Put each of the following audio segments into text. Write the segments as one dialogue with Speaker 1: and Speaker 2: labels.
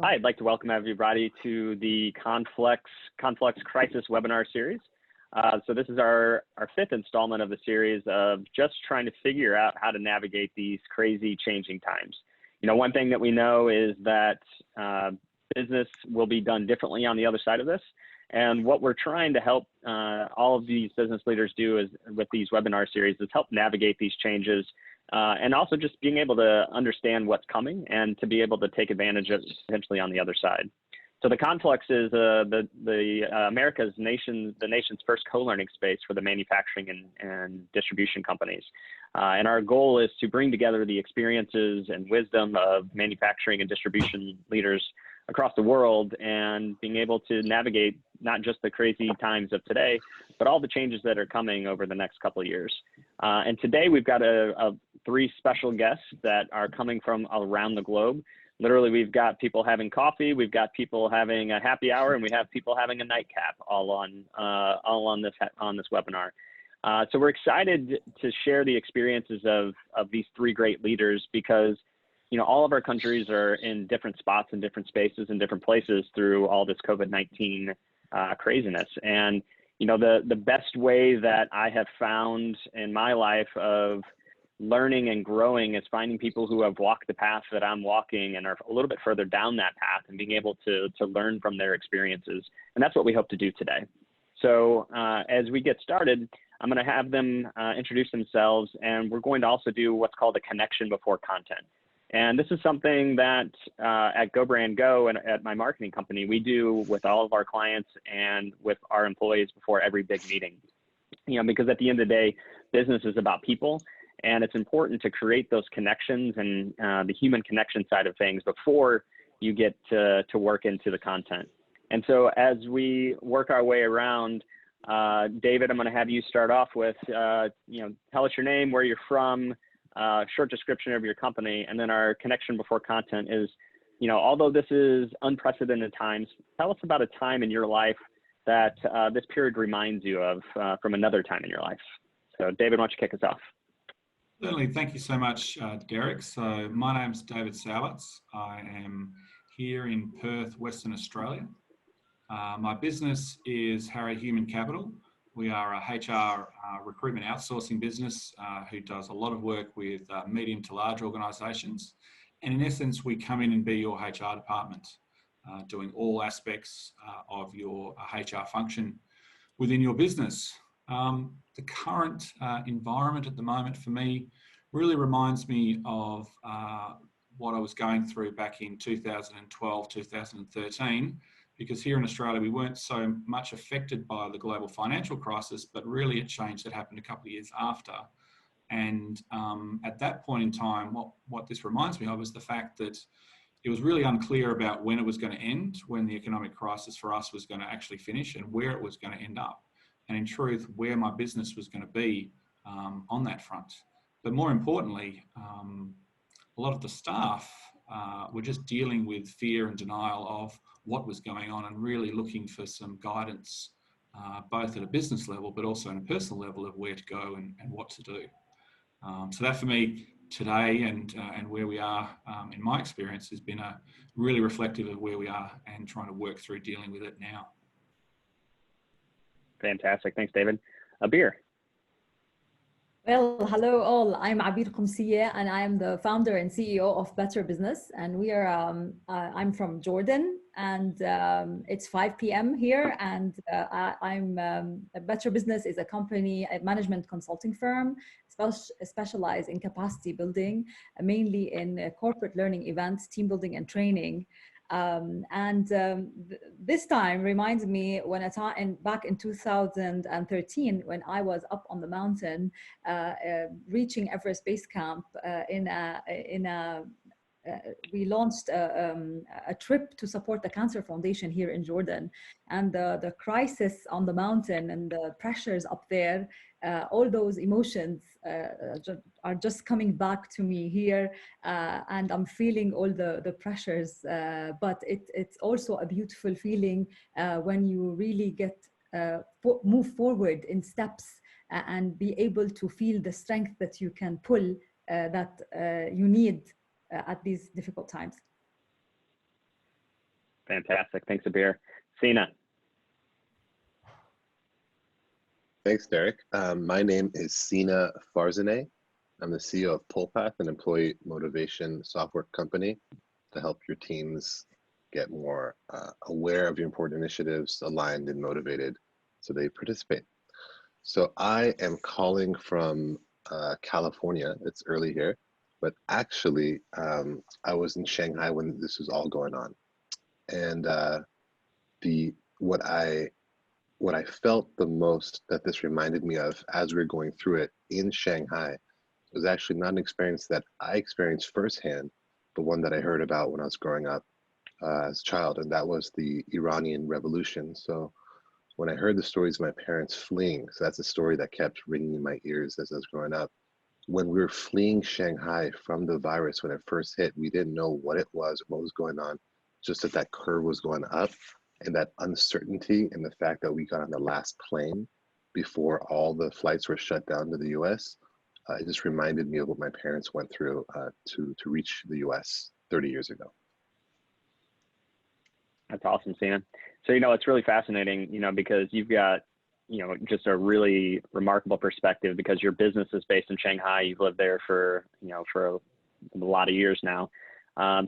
Speaker 1: Hi, I'd like to welcome everybody to the Conflux Crisis webinar series. So this is our fifth installment of the series of just trying to figure out how to navigate these crazy changing times. You know, one thing that we know is that business will be done differently on the other side of this. And what we're trying to help all of these business leaders do is with these webinar series is help navigate these changes and also just being able to understand what's coming and to be able to take advantage of potentially on the other side. So the Conflux is the nation's first co-learning space for the manufacturing and distribution companies. And our goal is to bring together the experiences and wisdom of manufacturing and distribution leaders across the world and being able to navigate not just the crazy times of today, but all the changes that are coming over the next couple of years. And today we've got three special guests that are coming from around the globe. Literally, we've got people having coffee, we've got people having a happy hour, and we have people having a nightcap all on this webinar. So we're excited to share the experiences of these three great leaders because, you know, all of our countries are in different spots and different spaces and different places through all this COVID-19 craziness. And, you know, the best way that I have found in my life of learning and growing is finding people who have walked the path that I'm walking and are a little bit further down that path and being able to learn from their experiences. And that's what we hope to do today. So as we get started, I'm going to have them introduce themselves, and we're going to also do what's called a connection before content. And this is something that at goBRANDgo and at my marketing company, we do with all of our clients and with our employees before every big meeting. You know, because at the end of the day, business is about people. And it's important to create those connections and the human connection side of things before you get to work into the content. And so as we work our way around, David, I'm going to have you start off with, you know, tell us your name, where you're from, short description of your company, and then our connection before content is, you know, although this is unprecedented times, tell us about a time in your life that this period reminds you of from another time in your life. So David, why don't you kick us off?
Speaker 2: Certainly, thank you so much, Derek. So my name's David Sowitz. I am here in Perth, Western Australia. My business is Harry Human Capital. We are a HR recruitment outsourcing business who does a lot of work with medium to large organisations. And in essence, we come in and be your HR department, doing all aspects of your HR function within your business. The current environment at the moment for me really reminds me of what I was going through back in 2012, 2013, because here in Australia, we weren't so much affected by the global financial crisis, but really it changed. That happened a couple of years after. And at that point in time, what this reminds me of is the fact that it was really unclear about when it was going to end, when the economic crisis for us was going to actually finish and where it was going to end up. And in truth, where my business was going to be on that front. But more importantly, a lot of the staff were just dealing with fear and denial of what was going on and really looking for some guidance, both at a business level, but also on a personal level of where to go and what to do. So that for me today and where we are in my experience has been really reflective of where we are and trying to work through dealing with it now.
Speaker 1: Fantastic. Thanks, David. Abir.
Speaker 3: Well, hello all. I'm Abir Qamsieh, and I am the founder and CEO of Better Business. And we are, I'm from Jordan, and it's 5 p.m. here. And Better Business is a company, a management consulting firm, specialized in capacity building, mainly in corporate learning events, team building and training. This time reminds me when back in 2013, when I was up on the mountain, reaching Everest Base Camp we launched a trip to support the Cancer Foundation here in Jordan, and the crisis on the mountain and the pressures up there, all those emotions are just coming back to me here, and I'm feeling all the pressures, but it's also a beautiful feeling when you really get move forward in steps and be able to feel the strength that you can pull that you need at these difficult times.
Speaker 1: Fantastic. Thanks, Abir. Sina.
Speaker 4: Thanks, Derek. My name is Sina Farzaneh. I'm the CEO of Pullpath, an employee motivation software company to help your teams get more aware of your important initiatives, aligned and motivated so they participate. So I am calling from California. It's early here, but actually I was in Shanghai when this was all going on. And what I felt the most that this reminded me of as we were going through it in Shanghai was actually not an experience that I experienced firsthand, but one that I heard about when I was growing up as a child, and that was the Iranian Revolution. So when I heard the stories of my parents fleeing, so that's a story that kept ringing in my ears as I was growing up. When we were fleeing Shanghai from the virus, when it first hit, we didn't know what it was, what was going on, just that that curve was going up. And that uncertainty and the fact that we got on the last plane before all the flights were shut down to the US, it just reminded me of what my parents went through to reach the US 30 years ago.
Speaker 1: That's awesome, Sina. So, it's really fascinating, because you've got, just a really remarkable perspective because your business is based in Shanghai. You've lived there for, for a lot of years now.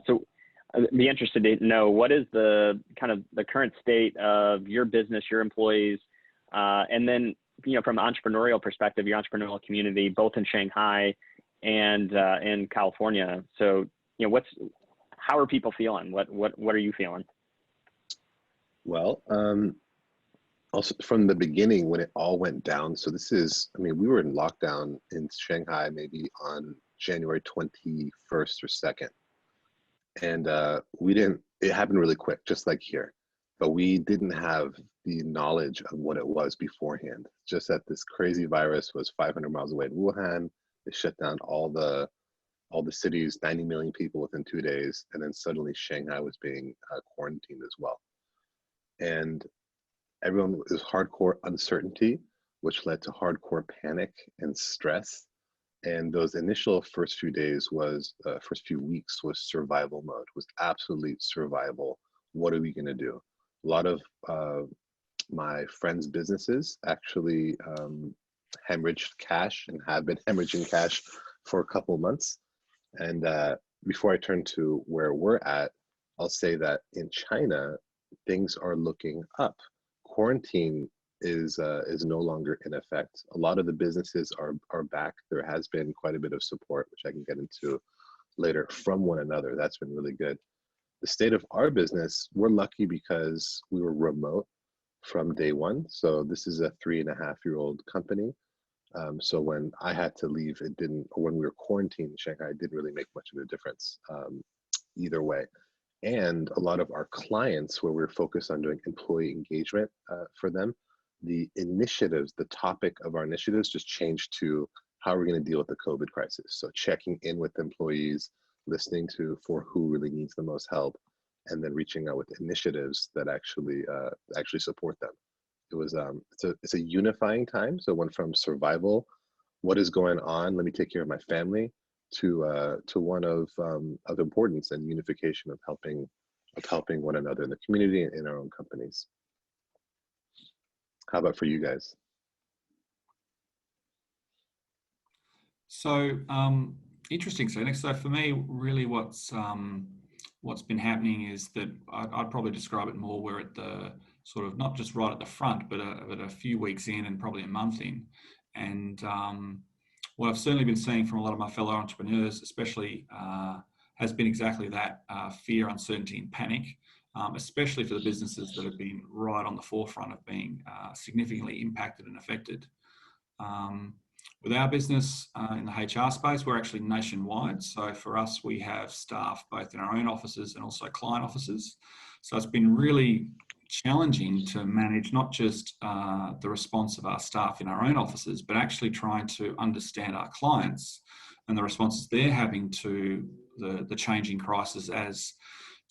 Speaker 1: So I'd be interested to know, what is the kind of the current state of your business, your employees, and then, from an entrepreneurial perspective, your entrepreneurial community, both in Shanghai and in California. So, how are people feeling? What are you feeling?
Speaker 4: Well, also from the beginning when it all went down, so this is, we were in lockdown in Shanghai maybe on January 21st or 2nd. And it happened really quick, just like here, but we didn't have the knowledge of what it was beforehand. Just that this crazy virus was 500 miles away in Wuhan. They shut down all the cities, 90 million people within 2 days. And then suddenly Shanghai was being quarantined as well. And everyone was hardcore uncertainty, which led to hardcore panic and stress. And those initial first few weeks was survival mode, was absolute survival. What are we going to do? A lot of my friends' businesses actually hemorrhaged cash and have been hemorrhaging cash for a couple of months. And before I turn to where we're at, I'll say that in China, things are looking up. Quarantine is no longer in effect. A lot of the businesses are back. There has been quite a bit of support, which I can get into later, from one another. That's been really good. The state of our business, we're lucky because we were remote from day one. So this is a 3.5-year-old company. So when I had to leave, when we were quarantined in Shanghai, it didn't really make much of a difference either way. And a lot of our clients, where we're focused on doing employee engagement for them, the initiatives, the topic of our initiatives just changed to how we're going to deal with the COVID crisis. So checking in with employees, listening for who really needs the most help, and then reaching out with initiatives that actually support them. It was it's a unifying time. So it went from survival, what is going on, let me take care of my family, to one of importance and unification of helping one another in the community and in our own companies. How about for you guys?
Speaker 2: So interesting. So for me, really, what's been happening is that I'd probably describe it more. We're at the sort of not just right at the front, but a few weeks in and probably a month in. And what I've certainly been seeing from a lot of my fellow entrepreneurs, especially, has been exactly that: fear, uncertainty, and panic. Especially for the businesses that have been right on the forefront of being significantly impacted and affected. With our business in the HR space, we're actually nationwide. So for us, we have staff both in our own offices and also client offices. So it's been really challenging to manage not just the response of our staff in our own offices, but actually trying to understand our clients and the responses they're having to the changing crisis as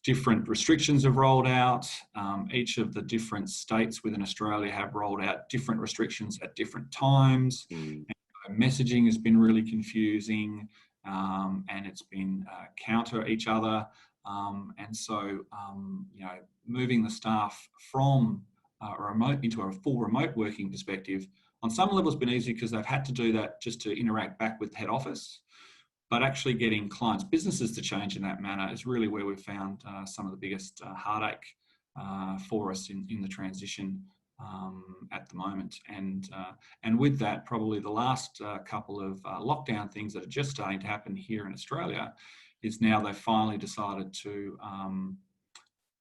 Speaker 2: different restrictions have rolled out. Each of the different states within Australia have rolled out different restrictions at different times. Messaging has been really confusing, and it's been counter each other. And so, you know, moving the staff from a remote into a full remote working perspective, on some levels been easy because they've had to do that just to interact back with the head office. But actually getting clients' businesses to change in that manner is really where we've found some of the biggest heartache for us in the transition at the moment. And with that, probably the last couple of lockdown things that are just starting to happen here in Australia is now they've finally decided to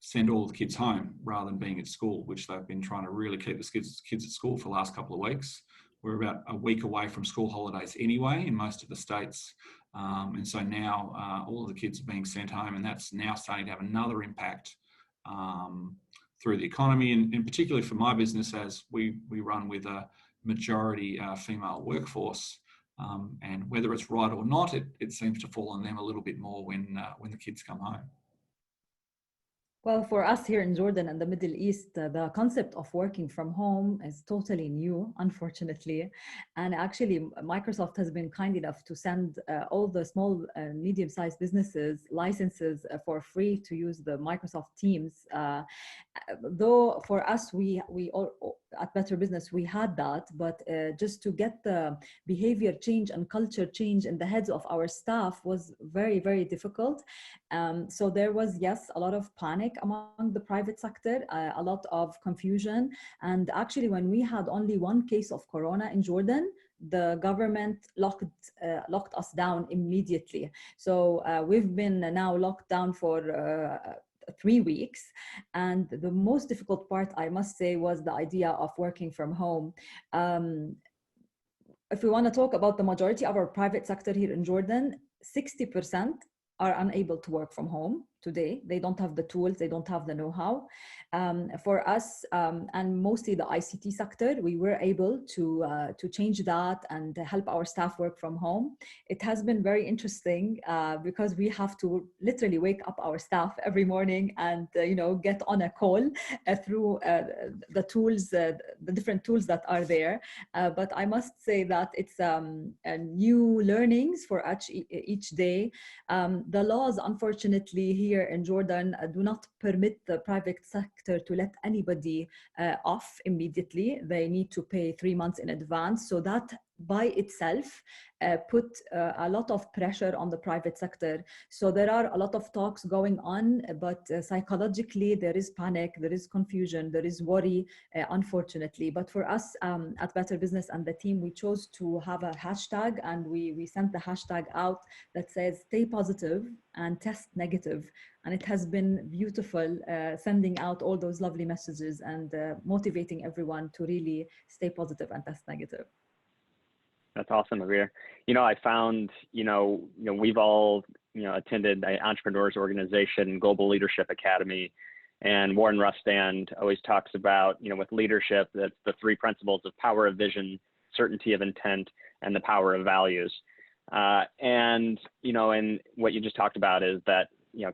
Speaker 2: send all the kids home rather than being at school, which they've been trying to really keep the kids at school for the last couple of weeks. We're about a week away from school holidays anyway in most of the states. And so now all of the kids are being sent home, and that's now starting to have another impact through the economy, and particularly for my business, as we run with a majority female workforce. And whether it's right or not, it seems to fall on them a little bit more when the kids come home.
Speaker 3: Well, for us here in Jordan and the Middle East, the concept of working from home is totally new, unfortunately. And actually, Microsoft has been kind enough to send all the small and medium-sized businesses licenses for free to use the Microsoft Teams. Though for us, we all, at Better Business, we had that, but just to get the behavior change and culture change in the heads of our staff was very, very difficult. So there was, yes, a lot of panic among the private sector, a lot of confusion. And actually, when we had only one case of corona in Jordan, the government locked us down immediately. So we've been now locked down for 3 weeks. And the most difficult part, I must say, was the idea of working from home. If we want to talk about the majority of our private sector here in Jordan, 60% are unable to work from home today. They don't have the tools, they don't have the know-how. For us, and mostly the ICT sector, we were able to change that and help our staff work from home. It has been very interesting because we have to literally wake up our staff every morning and you know, get on a call through the tools, the different tools that are there. But I must say that it's new learnings for each day. The laws, unfortunately, here in Jordan do not permit the private sector to let anybody off immediately. They need to pay 3 months in advance. So that by itself put a lot of pressure on the private sector. So there are a lot of talks going on, but psychologically there is panic, there is confusion, there is worry, unfortunately. But for us at Better Business and the team, we chose to have a hashtag, and we sent the hashtag out that says stay positive and test negative. And it has been beautiful sending out all those lovely messages and motivating everyone to really stay positive and test negative.
Speaker 1: That's awesome, Amir. You know, I found, we've all, attended the Entrepreneurs Organization Global Leadership Academy, and Warren Rustand always talks about, with leadership, that's the 3 principles of power of vision, certainty of intent, and the power of values. And what you just talked about is that,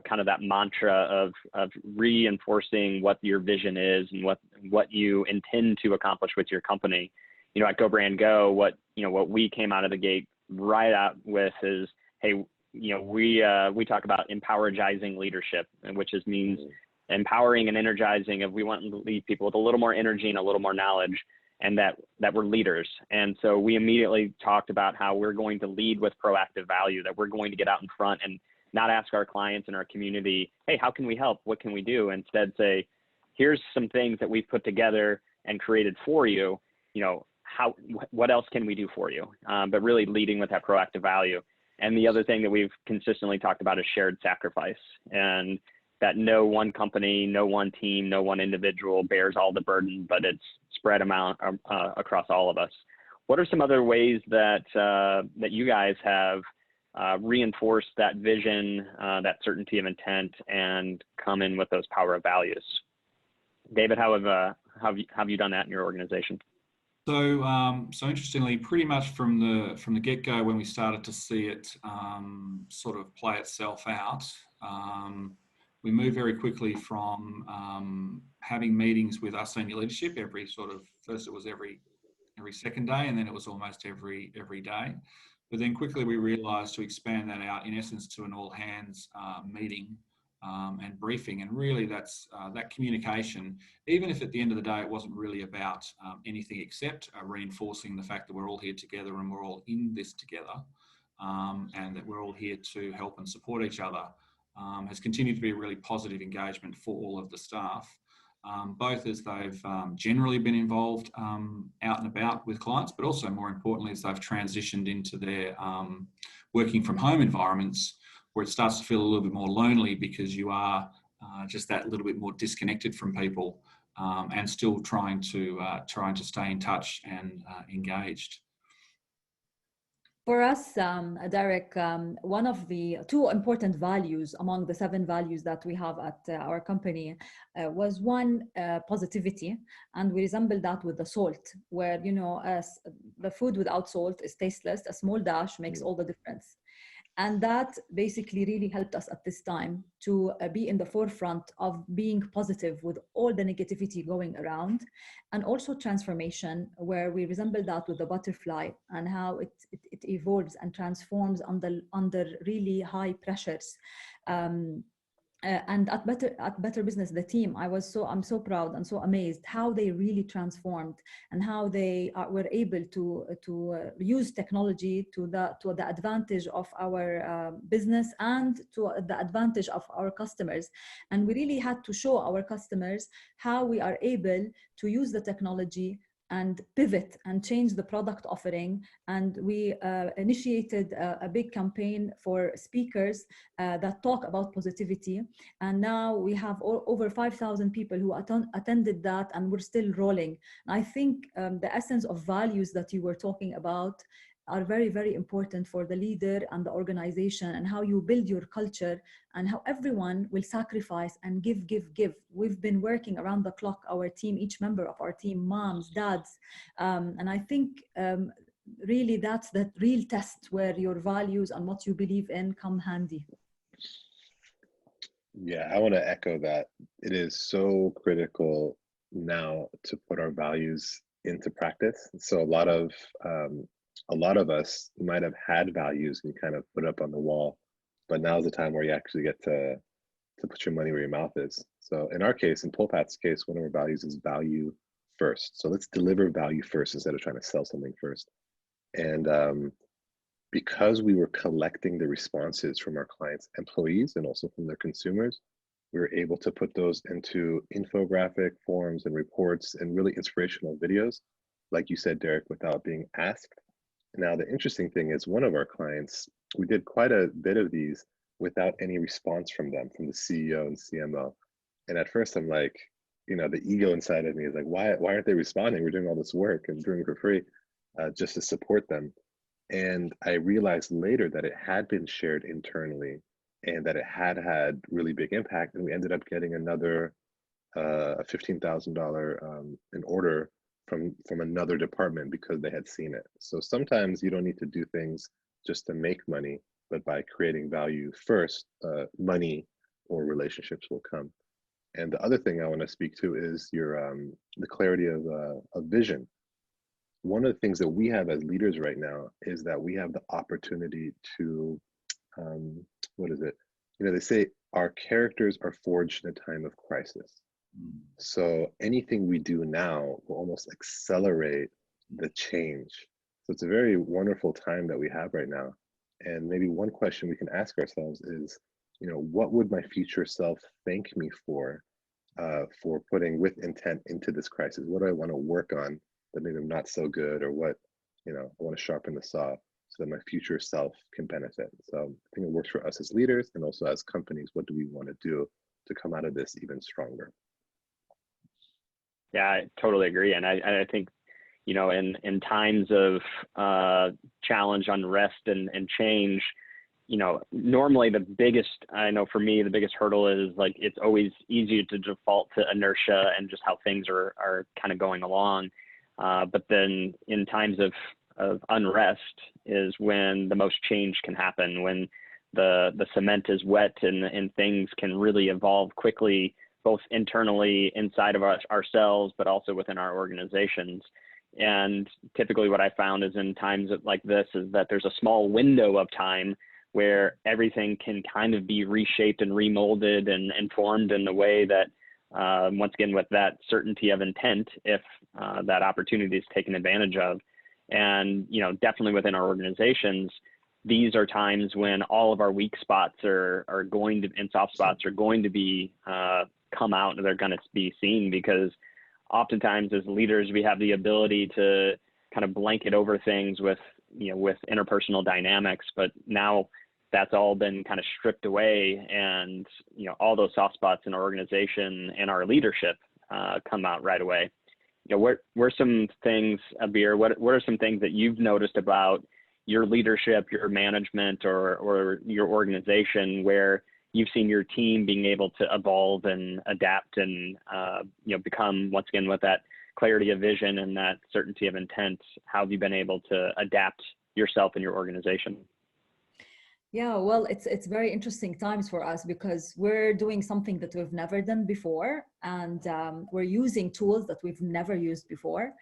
Speaker 1: kind of that mantra of reinforcing what your vision is and what you intend to accomplish with your company. At goBRANDgo, what we came out of the gate right out with is, hey, we talk about empowergizing leadership, which means empowering and energizing. If we want to lead people with a little more energy and a little more knowledge, and that we're leaders. And so we immediately talked about how we're going to lead with proactive value, that we're going to get out in front and not ask our clients and our community, hey, how can we help? What can we do? Instead say, here's some things that we've put together and created for you. What else can we do for you? But really leading with that proactive value. And the other thing that we've consistently talked about is shared sacrifice, and that no one company, no one team, no one individual bears all the burden, but it's spread amount across all of us. What are some other ways that that you guys have reinforced that vision, that certainty of intent, and come in with those power of values? David, how have you done that in your organization?
Speaker 2: So, so interestingly, pretty much from the get-go, when we started to see it sort of play itself out, we moved very quickly from having meetings with our senior leadership first it was every second day, and then it was almost every day. But then quickly we realised to expand that out, in essence, to an all-hands meeting and briefing. And really that's that communication, even if at the end of the day it wasn't really about anything except reinforcing the fact that we're all here together and we're all in this together, and that we're all here to help and support each other, has continued to be a really positive engagement for all of the staff, both as they've generally been involved out and about with clients, but also more importantly as they've transitioned into their working from home environments, where it starts to feel a little bit more lonely because you are just that little bit more disconnected from people, and still trying to stay in touch and engaged.
Speaker 3: For us, Derek, one of the two important values among the 7 values that we have at our company was one, positivity. And we resemble that with the salt, where, you know, as the food without salt is tasteless. A small dash makes all the difference. And that basically really helped us at this time to be in the forefront of being positive with all the negativity going around, and also transformation, where we resemble that with the butterfly and how it evolves and transforms under really high pressures. And at Better Business, the team, I'm so proud and so amazed how they really transformed, and how they were able to use technology to the advantage of our business and to the advantage of our customers. And we really had to show our customers how we are able to use the technology and pivot and change the product offering. And we initiated a big campaign for speakers that talk about positivity. And now we have over 5,000 people who attended that, and we're still rolling. I think the essence of values that you were talking about are very, very important for the leader and the organization, and how you build your culture and how everyone will sacrifice and give. We've been working around the clock, our team, each member of our team, moms, dads. And I think really that's the real test where your values and what you believe in come handy.
Speaker 4: Yeah, I want to echo that. It is so critical now to put our values into practice. So a lot of us might have had values and kind of put up on the wall, but now's the time where you actually get to put your money where your mouth is. So in our case, in PullPath's case, one of our values is value first. So let's deliver value first instead of trying to sell something first. And because we were collecting the responses from our clients' employees and also from their consumers, we were able to put those into infographic forms and reports and really inspirational videos, like you said, Derek, without being asked. Now, the interesting thing is one of our clients, we did quite a bit of these without any response from them, from the CEO and CMO. And at first I'm like, you know, the ego inside of me is like, why aren't they responding? We're doing all this work and doing it for free just to support them. And I realized later that it had been shared internally and that it had really big impact. And we ended up getting another $15,000 an order from another department because they had seen it. So sometimes you don't need to do things just to make money, but by creating value first, money or relationships will come. And the other thing I want to speak to is your the clarity of vision. One of the things that we have as leaders right now is that we have the opportunity to, what is it? You know, they say our characters are forged in a time of crisis. So anything we do now will almost accelerate the change. So it's a very wonderful time that we have right now. And maybe one question we can ask ourselves is, you know, what would my future self thank me for putting with intent into this crisis? What do I want to work on that maybe I'm not so good, or what, you know, I want to sharpen the saw so that my future self can benefit. So I think it works for us as leaders and also as companies. What do we want to do to come out of this even stronger?
Speaker 1: Yeah, I totally agree. And I think, you know, in times of challenge, unrest, and change, you know, normally I know for me, the biggest hurdle is like, it's always easier to default to inertia and just how things are kind of going along. But then in times of unrest is when the most change can happen, when the cement is wet and things can really evolve quickly, both internally inside of ourselves, but also within our organizations. And typically what I found is in times like this is that there's a small window of time where everything can kind of be reshaped and remolded and formed in the way that, once again, with that certainty of intent, if that opportunity is taken advantage of. And, you know, definitely within our organizations, these are times when all of our weak spots are going to, and soft spots are going to be, come out, and they're going to be seen, because oftentimes as leaders, we have the ability to kind of blanket over things with, you know, with interpersonal dynamics, but now that's all been kind of stripped away, and, you know, all those soft spots in our organization and our leadership come out right away. You know, what are some things, Abir, what are some things that you've noticed about your leadership, your management, or your organization, where you've seen your team being able to evolve and adapt and, you know, become, once again, with that clarity of vision and that certainty of intent? How have you been able to adapt yourself and your organization?
Speaker 3: Yeah, well, it's very interesting times for us, because we're doing something that we've never done before, and we're using tools that we've never used before.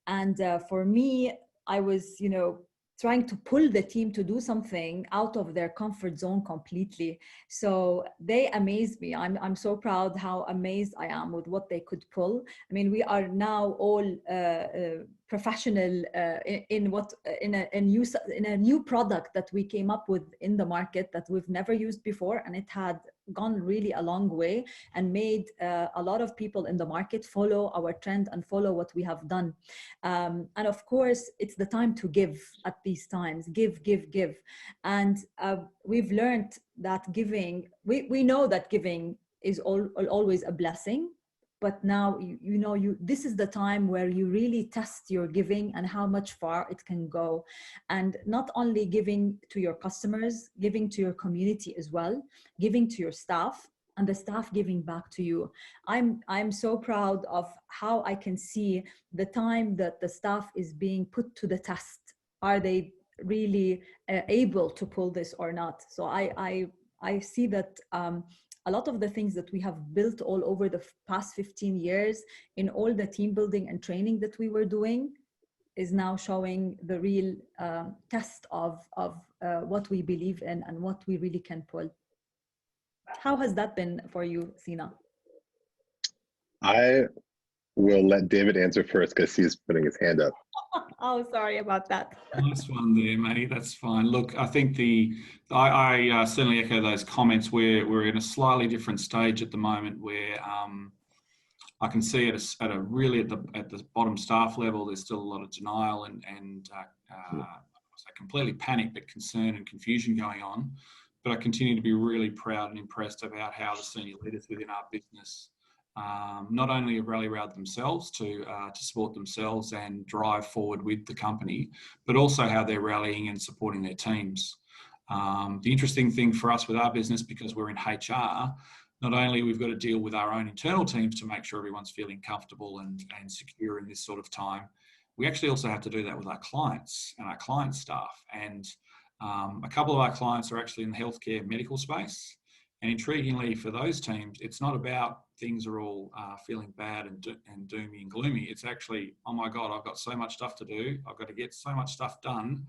Speaker 3: And for me, I was, you know, trying to pull the team to do something out of their comfort zone completely. So they amazed me. I'm so proud how amazed I am with what they could pull. I mean, we are now all professional in a new product that we came up with in the market that we've never used before, and it had gone really a long way and made a lot of people in the market follow our trend and follow what we have done. And of course, it's the time to give at these times. Give. And we've learned that giving, we know that giving is always a blessing. But now, this is the time where you really test your giving and how much far it can go. And not only giving to your customers, giving to your community as well, giving to your staff, and the staff giving back to you. I'm so proud of how I can see the time that the staff is being put to the test. Are they really able to pull this or not? So I see that a lot of the things that we have built all over the past 15 years in all the team building and training that we were doing is now showing the real test of what we believe in and what we really can pull. How has that been for you, Sina?
Speaker 4: I will let David answer first because he's putting his hand up.
Speaker 3: Oh, sorry about that.
Speaker 2: Nice one there, mate. That's fine. Look, I think I certainly echo those comments. We're in a slightly different stage at the moment, where I can see at the bottom staff level, there's still a lot of denial and completely panic, but concern and confusion going on. But I continue to be really proud and impressed about how the senior leaders within our business not only have rallied around themselves to support themselves and drive forward with the company, but also how they're rallying and supporting their teams. The interesting thing for us with our business, because we're in HR, not only we've got to deal with our own internal teams to make sure everyone's feeling comfortable and secure in this sort of time, we actually also have to do that with our clients and our client staff. And a couple of our clients are actually in the healthcare medical space. And intriguingly for those teams, it's not about things are all feeling bad and doomy and gloomy. It's actually, oh my God, I've got so much stuff to do. I've got to get so much stuff done.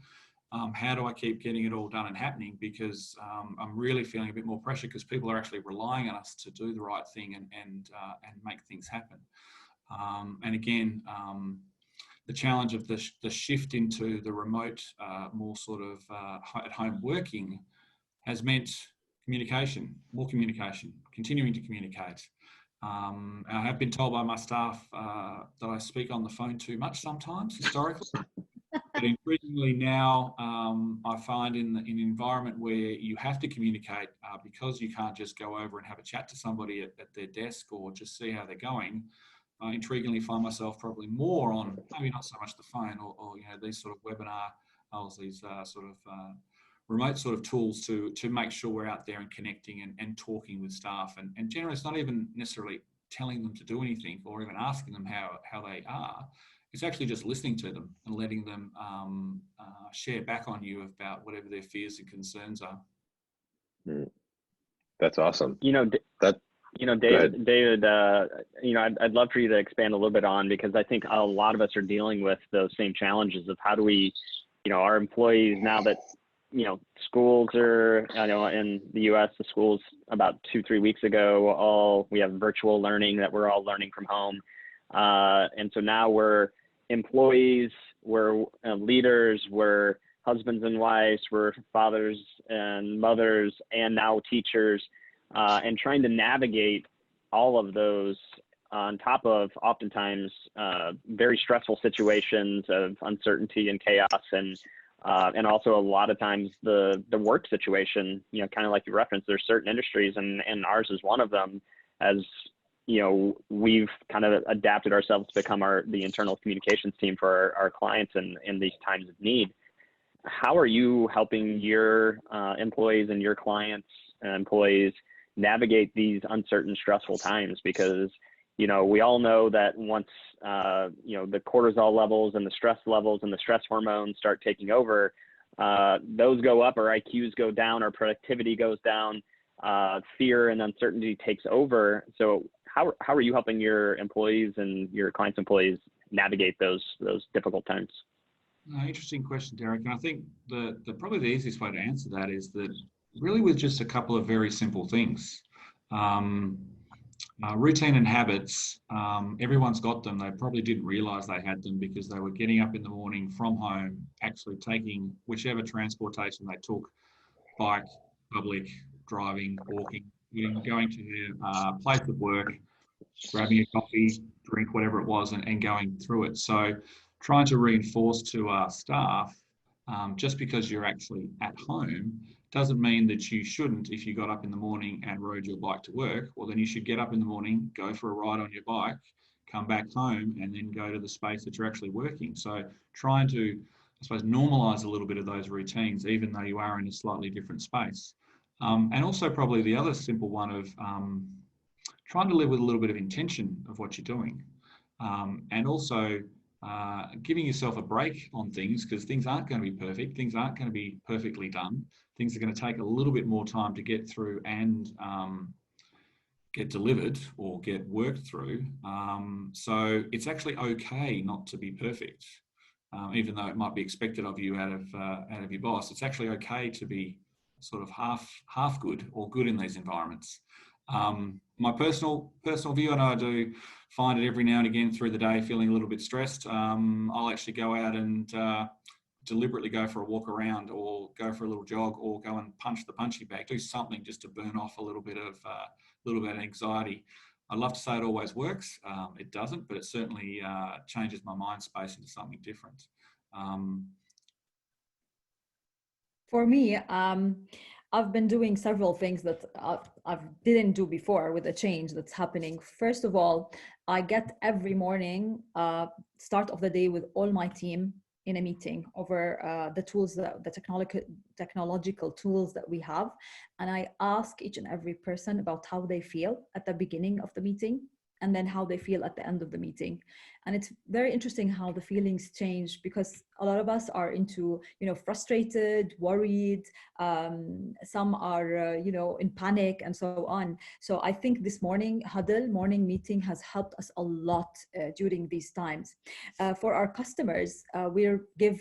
Speaker 2: How do I keep getting it all done and happening? Because I'm really feeling a bit more pressure, because people are actually relying on us to do the right thing and make things happen. And again, the challenge of the shift into the remote, more sort of at-home working has meant more communication, continuing to communicate. I have been told by my staff that I speak on the phone too much sometimes, historically. But increasingly now, I find in an environment where you have to communicate, because you can't just go over and have a chat to somebody at their desk or just see how they're going. I intriguingly find myself probably more on, maybe not so much the phone or these sort of webinar, these sort of remote sort of tools to make sure we're out there and connecting and talking with staff. And generally, it's not even necessarily telling them to do anything or even asking them how they are. It's actually just listening to them and letting them share back on you about whatever their fears and concerns are.
Speaker 4: That's awesome.
Speaker 1: David, I'd love for you to expand a little bit on, because I think a lot of us are dealing with those same challenges of how do we, our employees, now that schools are, in the US, the schools about 2-3 weeks ago, we have virtual learning that we're all learning from home. And so now we're employees, we're leaders, we're husbands and wives, we're fathers and mothers, and now teachers, and trying to navigate all of those on top of oftentimes very stressful situations of uncertainty and chaos, and also a lot of times the work situation, kind of like you referenced, there's certain industries, and ours is one of them, as we've kind of adapted ourselves to become the internal communications team for our clients in these times of need. How are you helping your employees and your clients' employees navigate these uncertain, stressful times? Because we all know that once, the cortisol levels and the stress levels and the stress hormones start taking over, those go up, our IQs go down, our productivity goes down, fear and uncertainty takes over. So how are you helping your employees and your clients' employees navigate those difficult times?
Speaker 2: Interesting question, Derek. And I think probably the easiest way to answer that is that really with just a couple of very simple things. Routine and habits, everyone's got them. They probably didn't realize they had them because they were getting up in the morning from home, actually taking whichever transportation they took, bike, public, driving, walking, going to their place of work, grabbing a coffee, drink, whatever it was, and going through it. So trying to reinforce to our staff, just because you're actually at home doesn't mean that you shouldn't, if you got up in the morning and rode your bike to work, well, then you should get up in the morning, go for a ride on your bike, come back home, and then go to the space that you're actually working. So trying to, I suppose, normalize a little bit of those routines, even though you are in a slightly different space. And also probably the other simple one of trying to live with a little bit of intention of what you're doing. And also giving yourself a break on things, because things aren't going to be perfect. Things aren't going to be perfectly done. Things are going to take a little bit more time to get through and get delivered or get worked through. So it's actually okay not to be perfect, even though it might be expected of you out of your boss. It's actually okay to be sort of half good or good in these environments. My personal view, and I do find it every now and again through the day feeling a little bit stressed, I'll actually go out and deliberately go for a walk around, or go for a little jog, or go and punch the punching bag, do something just to burn off a little bit of anxiety. I'd love to say it always works. It doesn't, but it certainly changes my mind space into something different.
Speaker 3: For me, I've been doing several things that I didn't do before with the change that's happening. First of all, I get every morning, start of the day with all my team in a meeting over the tools, the technological tools that we have. And I ask each and every person about how they feel at the beginning of the meeting, and then how they feel at the end of the meeting. And it's very interesting how the feelings change, because a lot of us are into, frustrated, worried. Some are, in panic and so on. So I think this morning morning meeting has helped us a lot during these times. For our customers, we're give.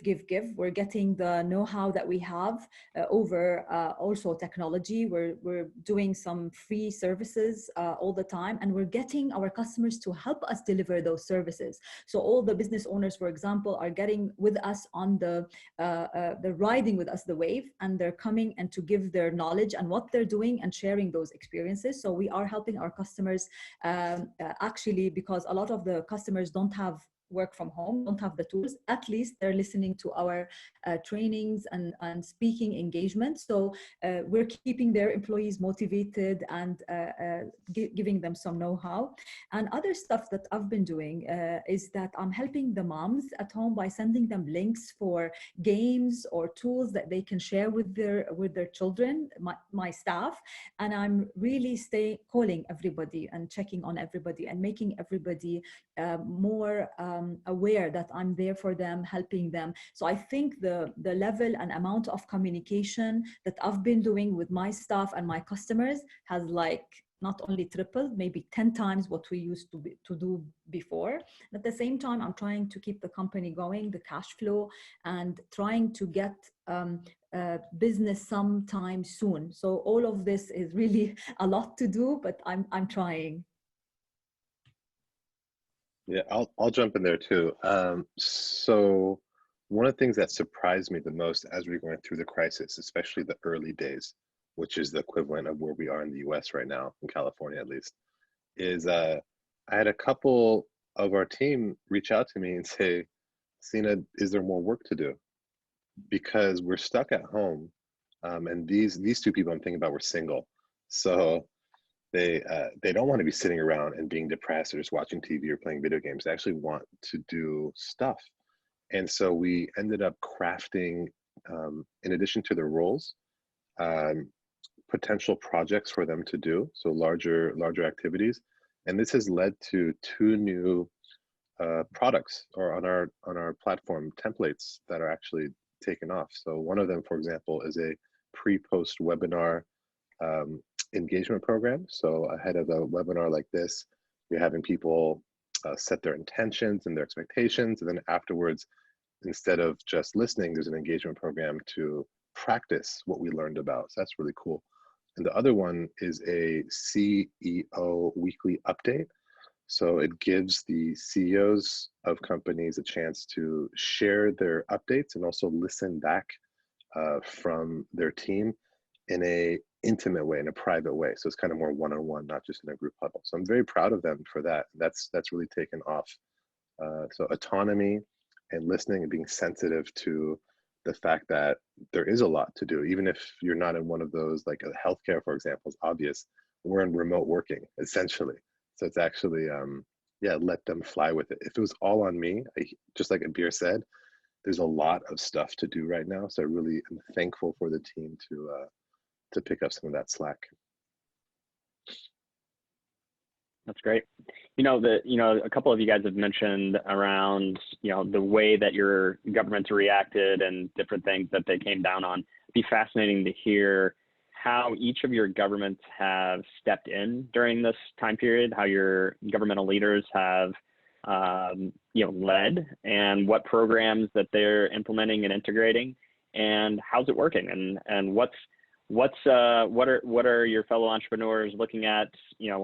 Speaker 3: We're getting the know-how that we have over also technology. We're doing some free services all the time, and we're getting our customers to help us deliver those services. So all the business owners, for example, are getting with us on they're riding with us the wave, and they're coming and to give their knowledge and what they're doing and sharing those experiences. So we are helping our customers actually, because a lot of the customers don't have work from home, don't have the tools, at least they're listening to our trainings and speaking engagement. So we're keeping their employees motivated and giving them some know-how. And other stuff that I've been doing is that I'm helping the moms at home by sending them links for games or tools that they can share with their children, my staff. And I'm really calling everybody and checking on everybody and making everybody more aware that I'm there for them, helping them. So I think the level and amount of communication that I've been doing with my staff and my customers has not only tripled, maybe 10 times what we used to do before. At the same time, I'm trying to keep the company going, the cash flow, and trying to get business sometime soon. So all of this is really a lot to do, but I'm trying.
Speaker 4: Yeah, I'll jump in there too. So one of the things that surprised me the most as we went through the crisis, especially the early days, which is the equivalent of where we are in the US right now, in California at least, is I had a couple of our team reach out to me and say, Sina, is there more work to do? Because we're stuck at home. And these two people I'm thinking about were single. So they don't want to be sitting around and being depressed or just watching TV or playing video games. They actually want to do stuff. And so we ended up crafting, in addition to their roles, potential projects for them to do, so larger activities. And this has led to 2 new products or on our platform templates that are actually taken off. So one of them, for example, is a pre-post webinar engagement program. So ahead of a webinar like this, you're having people set their intentions and their expectations, and then afterwards, instead of just listening, there's an engagement program to practice what we learned about. So that's really cool. And the other one is a CEO weekly update. So it gives the CEOs of companies a chance to share their updates and also listen back from their team in a intimate way, in a private way. So it's kind of more one-on-one, not just in a group level. So I'm very proud of them for that. That's really taken off. So autonomy and listening and being sensitive to the fact that there is a lot to do, even if you're not in one of those, like healthcare, for example, is obvious. We're in remote working, essentially. So it's actually, yeah, let them fly with it. If it was all on me, just like Abir said, there's a lot of stuff to do right now. So I really am thankful for the team to pick up some of that slack.
Speaker 1: That's great. A couple of you guys have mentioned around, the way that your governments reacted and different things that they came down on. It'd be fascinating to hear how each of your governments have stepped in during this time period, how your governmental leaders have, led, and what programs that they're implementing and integrating, and how's it working, and what are your fellow entrepreneurs looking at?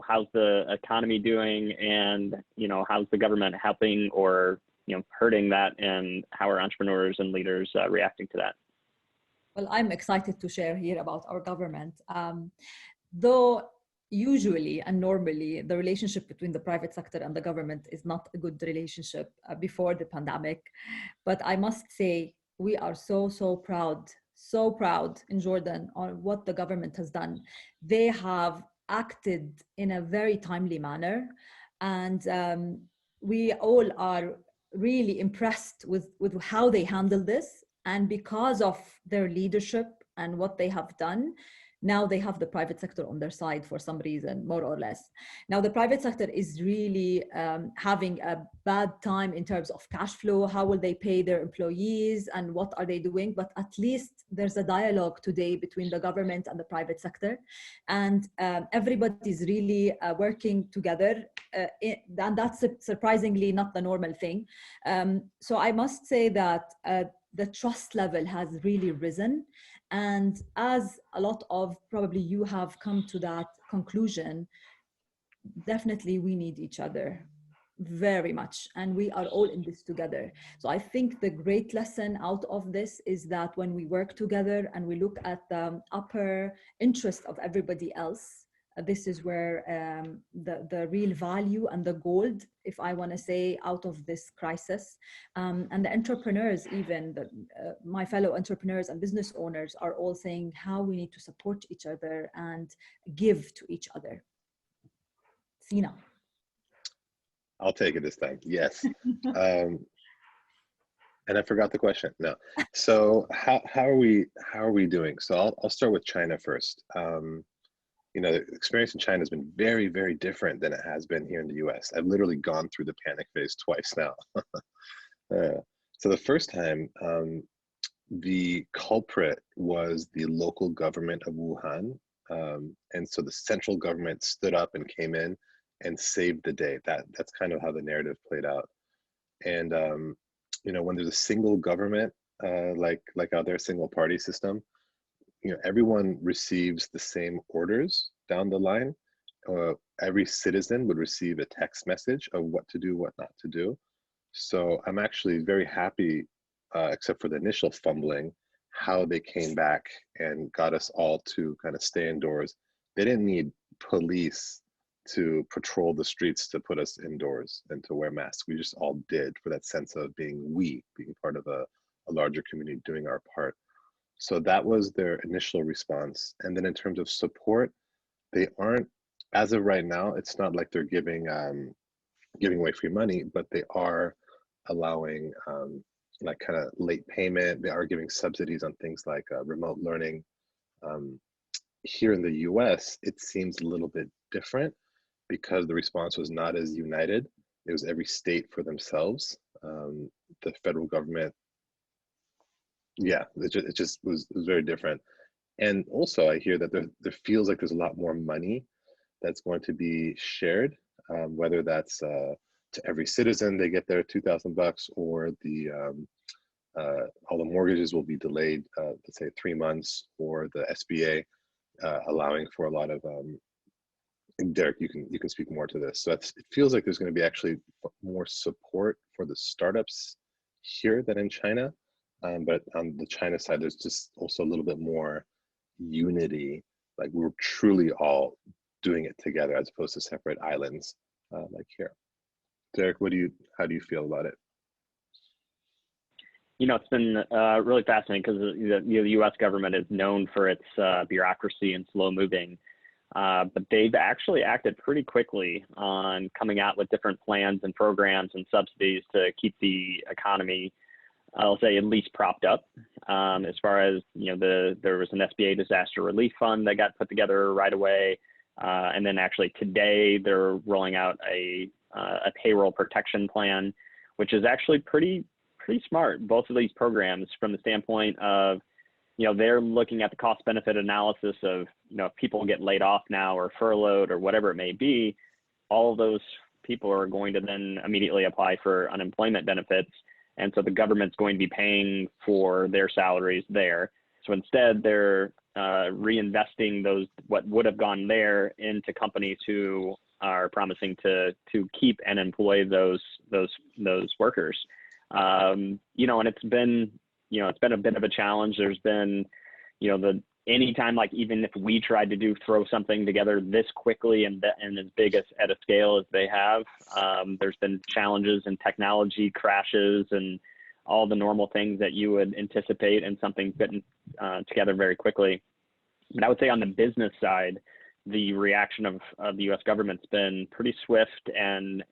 Speaker 1: How's the economy doing, and how's the government helping or hurting that, and how are entrepreneurs and leaders reacting to that?
Speaker 3: Well, I'm excited to share here about our government. Though usually and normally the relationship between the private sector and the government is not a good relationship before the pandemic, but I must say we are so proud in Jordan on what the government has done. They have acted in a very timely manner, and we all are really impressed with how they handled this. And because of their leadership and what they have done, now they have the private sector on their side for some reason, more or less. Now the private sector is really having a bad time in terms of cash flow. How will they pay their employees and what are they doing? But at least there's a dialogue today between the government and the private sector. And everybody's really working together. And that's surprisingly not the normal thing. So I must say that the trust level has really risen. And as a lot of probably you have come to that conclusion, definitely we need each other very much. And we are all in this together. So I think the great lesson out of this is that when we work together and we look at the upper interest of everybody else, this is where the real value and the gold, if I want to say, out of this crisis. And the entrepreneurs, even my fellow entrepreneurs and business owners, are all saying how we need to support each other and give to each other. Sina.
Speaker 4: I'll take it this time. Yes. And I forgot the question. No. So how are we doing? So I'll start with China first. The experience in China has been very, very different than it has been here in the US. I've literally gone through the panic phase twice now. So the first time, the culprit was the local government of Wuhan, And so the central government stood up and came in and saved the day. That's kind of how the narrative played out. And you know, when there's a single government, like out there, single party system, you know, everyone receives the same orders down the line. Every citizen would receive a text message of what to do, what not to do. So I'm actually very happy, except for the initial fumbling, how they came back and got us all to kind of stay indoors. They didn't need police to patrol the streets to put us indoors and to wear masks. We just all did, for that sense of being part of a larger community, doing our part. So that was their initial response. And then in terms of support, they aren't, as of right now, it's not like they're giving away free money, but they are allowing like kind of late payment. They are giving subsidies on things like remote learning. Here in the US, it seems a little bit different because the response was not as united. It was every state for themselves. The federal government, yeah, it just was very different. And also I hear that there feels like there's a lot more money that's going to be shared, whether that's to every citizen, they get their $2,000, or the all the mortgages will be delayed, let's say 3 months, or the SBA allowing for a lot of, and Derek, you can speak more to this. So it feels like there's going to be actually more support for the startups here than in China. But on the China side, there's just also a little bit more unity. Like we're truly all doing it together as opposed to separate islands like here. Derek, how do you feel about it?
Speaker 1: You know, it's been really fascinating because the U.S. government is known for its bureaucracy and slow moving, but they've actually acted pretty quickly on coming out with different plans and programs and subsidies to keep the economy, I'll say, at least propped up. As far as, you know, there was an SBA disaster relief fund that got put together right away, and then actually today they're rolling out a payroll protection plan, which is actually pretty smart. Both of these programs, from the standpoint of, you know, they're looking at the cost benefit analysis of, you know, if people get laid off now or furloughed or whatever it may be, all of those people are going to then immediately apply for unemployment benefits. And so the government's going to be paying for their salaries there. So instead they're reinvesting those, what would have gone there, into companies who are promising to keep and employ those workers. You know, and it's been a bit of a challenge. There's been, you know, anytime, like even if we tried to throw something together this quickly and as big at a scale as they have, there's been challenges and technology crashes and all the normal things that you would anticipate in something fitting together very quickly. But I would say on the business side, the reaction of the U.S. government's been pretty swift and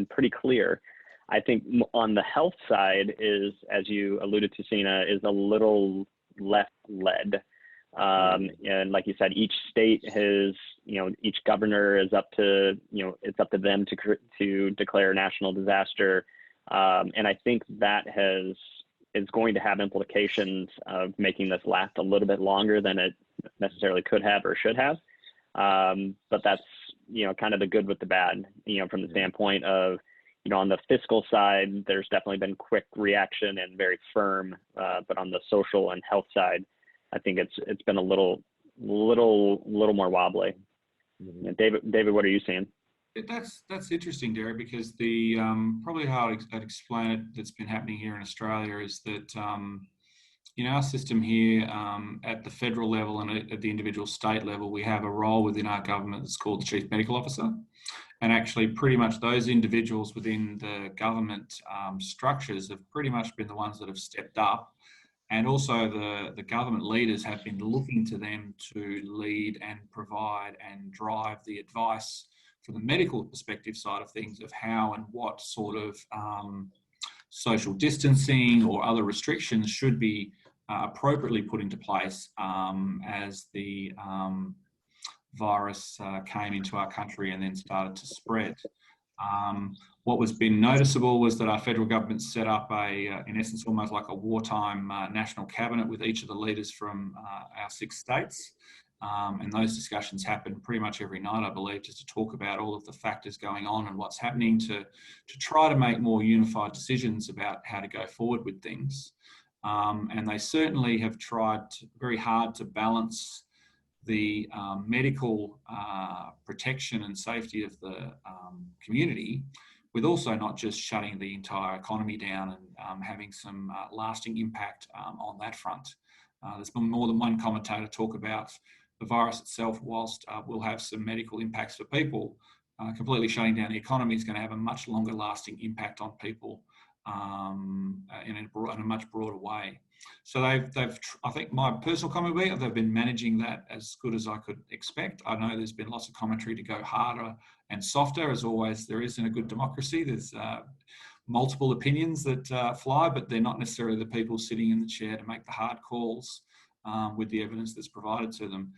Speaker 1: pretty clear. I think on the health side is, as you alluded to, Sina, is a little less led. And like you said, each state has, you know, each governor is up to, you know, it's up to them to declare national disaster. And I think that is going to have implications of making this last a little bit longer than it necessarily could have or should have. But that's, you know, kind of the good with the bad, you know, from the standpoint of, you know, on the fiscal side, there's definitely been quick reaction and very firm, but on the social and health side, I think it's been a little more wobbly. Mm-hmm. David, what are you seeing?
Speaker 2: That's interesting, Derek, because the probably how I'd explain it that's been happening here in Australia is that in our system here at the federal level and at the individual state level, we have a role within our government that's called the Chief Medical Officer. And actually pretty much those individuals within the government structures have pretty much been the ones that have stepped up. And also the government leaders have been looking to them to lead and provide and drive the advice from the medical perspective side of things of how and what sort of social distancing or other restrictions should be appropriately put into place as the virus came into our country and then started to spread. What was been noticeable was that our federal government set up in essence, almost like a wartime national cabinet with each of the leaders from our 6 states. And those discussions happen pretty much every night, I believe, just to talk about all of the factors going on and what's happening to try to make more unified decisions about how to go forward with things. And they certainly have tried very hard to balance the medical protection and safety of the community with also not just shutting the entire economy down and having some lasting impact on that front. There's been more than one commentator talk about the virus itself, whilst will have some medical impacts for people, completely shutting down the economy is going to have a much longer lasting impact on people in a much broader way. So I think my personal comment would be they've been managing that as good as I could expect. I know there's been lots of commentary to go harder and softer, as always there is in a good democracy. There's multiple opinions that fly, but they're not necessarily the people sitting in the chair to make the hard calls with the evidence that's provided to them.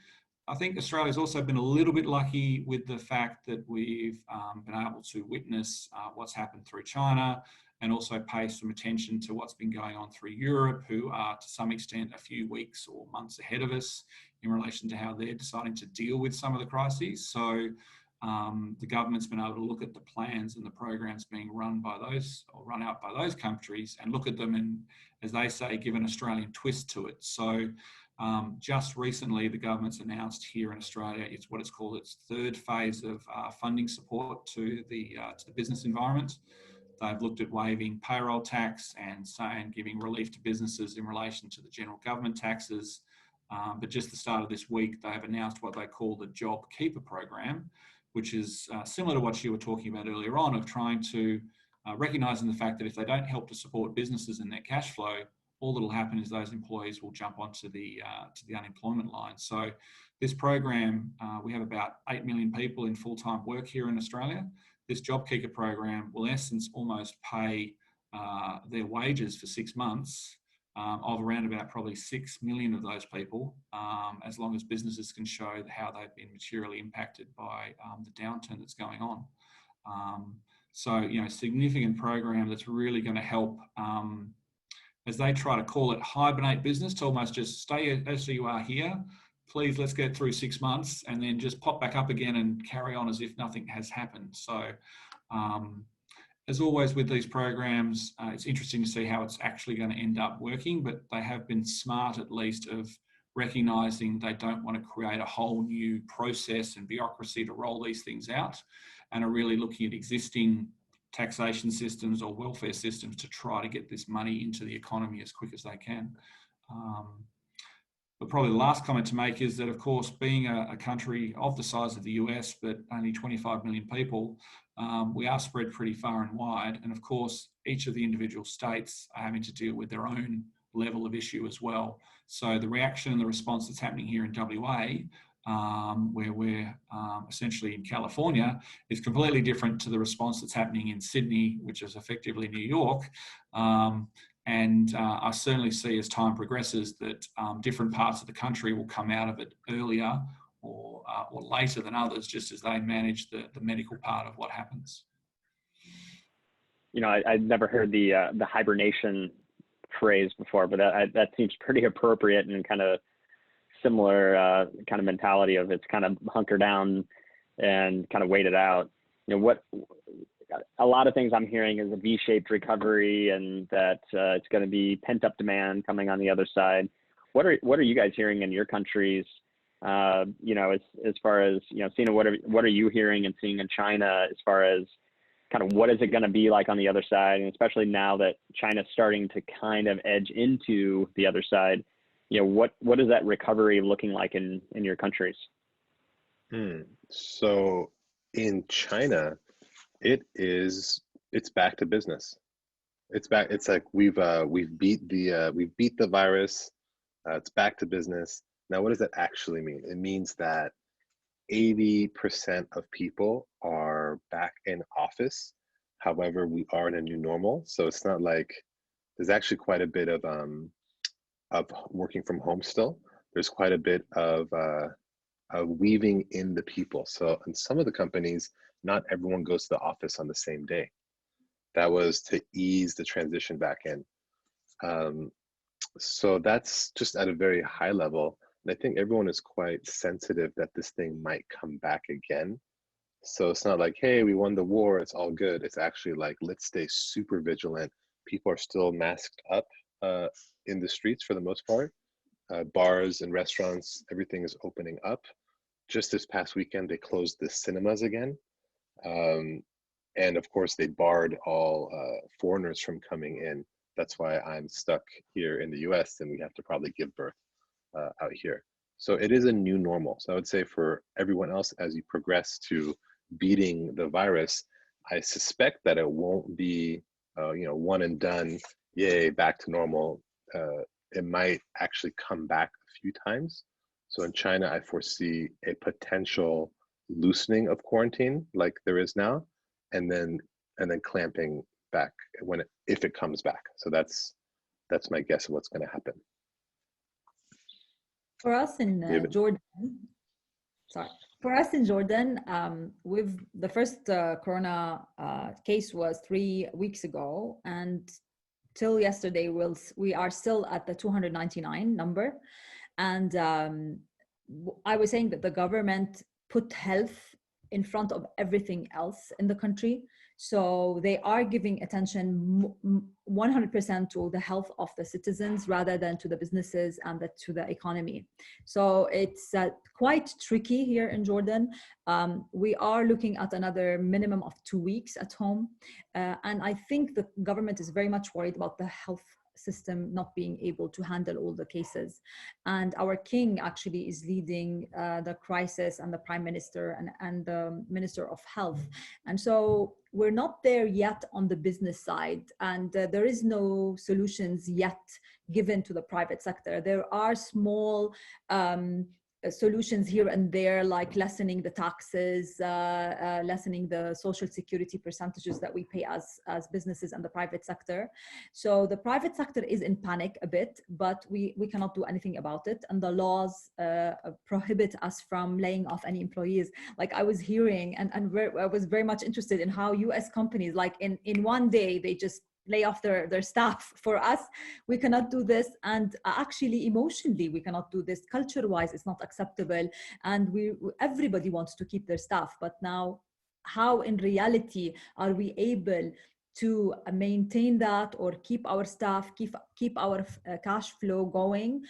Speaker 2: I think Australia's also been a little bit lucky with the fact that we've been able to witness what's happened through China and also pay some attention to what's been going on through Europe, who are to some extent a few weeks or months ahead of us in relation to how they're deciding to deal with some of the crises. So the government's been able to look at the plans and the programs being run by those or run out by those countries and look at them and, as they say, give an Australian twist to it. So just recently, the government's announced here in Australia, it's what it's called its third phase of funding support to the business environment. They've looked at waiving payroll tax and giving relief to businesses in relation to the general government taxes. But just the start of this week, they've announced what they call the JobKeeper program, which is similar to what you were talking about earlier on, of trying to recognising the fact that if they don't help to support businesses in their cash flow, all that'll happen is those employees will jump onto the unemployment line. So this program, we have about 8 million people in full-time work here in Australia. This JobKeeper program will in essence almost pay their wages for 6 months of around about probably 6 million of those people, as long as businesses can show how they've been materially impacted by the downturn that's going on. So, you know, significant program that's really going to help, as they try to call it, hibernate business, to almost just stay as you are here. Please, let's get through 6 months and then just pop back up again and carry on as if nothing has happened. So, as always with these programs, it's interesting to see how it's actually going to end up working, but they have been smart at least of recognising they don't want to create a whole new process and bureaucracy to roll these things out, and are really looking at existing taxation systems or welfare systems to try to get this money into the economy as quick as they can. But probably the last comment to make is that, of course, being a country of the size of the US, but only 25 million people, we are spread pretty far and wide. And of course, each of the individual states are having to deal with their own level of issue as well. So the reaction and the response that's happening here in WA, where we're essentially in California, is completely different to the response that's happening in Sydney, which is effectively New York. And I certainly see as time progresses that different parts of the country will come out of it earlier or later than others, just as they manage the medical part of what happens.
Speaker 1: You know, I'd never heard the hibernation phrase before, but that seems pretty appropriate and kind of similar kind of mentality of it's kind of hunker down and kind of wait it out. You know, a lot of things I'm hearing is a V-shaped recovery and that it's going to be pent-up demand coming on the other side. What are you guys hearing in your countries? You know, as far as, you know, Sina, what are you hearing and seeing in China as far as kind of what is it going to be like on the other side, and especially now that China's starting to kind of edge into the other side? You know, what is that recovery looking like in your countries?
Speaker 4: So in China, it's back to business. It's back. It's like we've beat the virus. It's back to business. Now, what does that actually mean? It means that 80% of people are back in office. However, we are in a new normal. So it's not like there's actually quite a bit of working from home still. There's quite a bit of weaving in the people. So in some of the companies, not everyone goes to the office on the same day. That was to ease the transition back in. So that's just at a very high level. And I think everyone is quite sensitive that this thing might come back again. So it's not like, hey, we won the war, it's all good. It's actually like, let's stay super vigilant. People are still masked up in the streets for the most part. Bars and restaurants, everything is opening up. Just this past weekend, they closed the cinemas again. And of course, they barred all foreigners from coming in. That's why I'm stuck here in the US and we have to probably give birth out here. So it is a new normal. So I would say for everyone else, as you progress to beating the virus, I suspect that it won't be, one and done, yay, back to normal. It might actually come back a few times. So in China, I foresee a potential loosening of quarantine like there is now, and then clamping back if it comes back. So that's my guess of what's going to happen.
Speaker 3: For us in Jordan, with the first corona case was 3 weeks ago, and till yesterday, we are still at the 299 number. And I was saying that the government put health in front of everything else in the country. So they are giving attention 100% to the health of the citizens rather than to the businesses and to the economy. So it's quite tricky here in Jordan. We are looking at another minimum of 2 weeks at home. And I think the government is very much worried about the health system not being able to handle all the cases. And our king actually is leading the crisis, and the prime minister and the minister of health. And so we're not there yet on the business side, and there is no solutions yet given to the private sector. There are small solutions here and there, like lessening the taxes, lessening the social security percentages that we pay as businesses and the private sector. So the private sector is in panic a bit, but we cannot do anything about it. And the laws prohibit us from laying off any employees. Like I was hearing, and I was very much interested in how US companies, like in one day, they just lay off their staff. For us, we cannot do this, and actually emotionally we cannot do this. Culture-wise, it's not acceptable, and everybody wants to keep their staff. But now, how in reality are we able to maintain that or keep our staff, keep our cash flow going?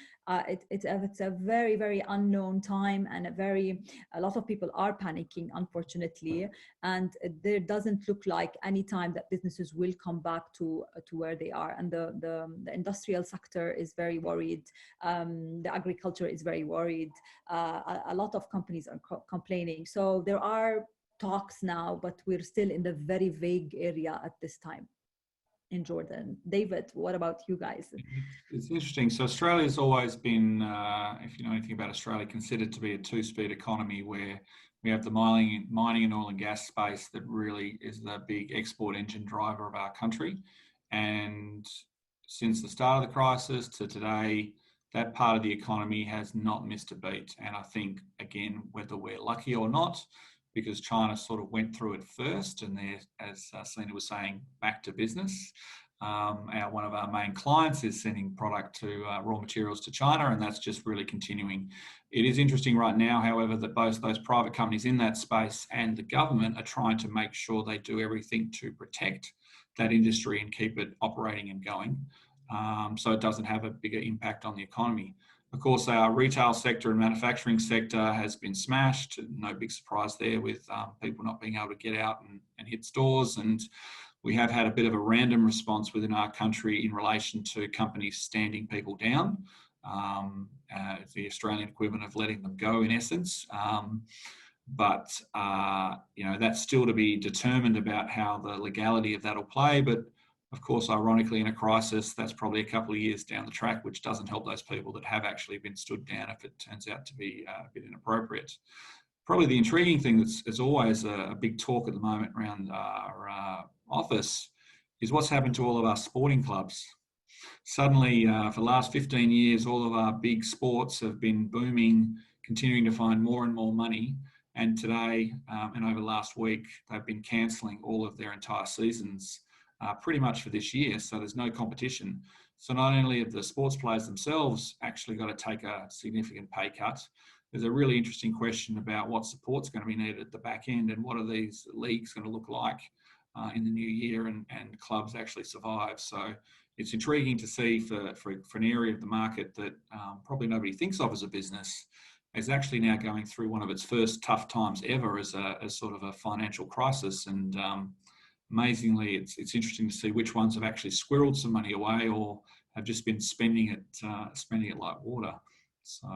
Speaker 3: It's a very, very unknown time, and a lot of people are panicking, unfortunately, and there doesn't look like any time that businesses will come back to where they are. And the industrial sector is very worried. The agriculture is very worried. A lot of companies are complaining. So there are talks now, but we're still in the very vague area at this time in Jordan. David, what about you guys?
Speaker 2: It's interesting. So Australia's always been, if you know anything about Australia, considered to be a two-speed economy, where we have the mining and oil and gas space that really is the big export engine driver of our country. And since the start of the crisis to today, that part of the economy has not missed a beat. And I think, again, whether we're lucky or not, because China sort of went through it first, and they're, as Selena was saying, back to business. One of our main clients is sending product to raw materials to China, and that's just really continuing. It is interesting right now, however, that both those private companies in that space and the government are trying to make sure they do everything to protect that industry and keep it operating and going, so it doesn't have a bigger impact on the economy. Of course, our retail sector and manufacturing sector has been smashed. No big surprise there, with people not being able to get out and hit stores. And we have had a bit of a random response within our country in relation to companies standing people down. The Australian equivalent of letting them go, in essence. But that's still to be determined about how the legality of that will play. But of course, ironically, in a crisis, that's probably a couple of years down the track, which doesn't help those people that have actually been stood down if it turns out to be a bit inappropriate. Probably the intriguing thing that's always a big talk at the moment around our office is what's happened to all of our sporting clubs. Suddenly, for the last 15 years, all of our big sports have been booming, continuing to find more and more money. And today, and over last week, they've been cancelling all of their entire seasons pretty much for this year. So there's no competition. So not only have the sports players themselves actually got to take a significant pay cut, there's a really interesting question about what support's going to be needed at the back end and what are these leagues going to look like in the new year, and clubs actually survive. So it's intriguing to see for an area of the market that probably nobody thinks of as a business is actually now going through one of its first tough times ever as sort of a financial crisis. And amazingly, it's interesting to see which ones have actually squirreled some money away or have just been spending it like water. So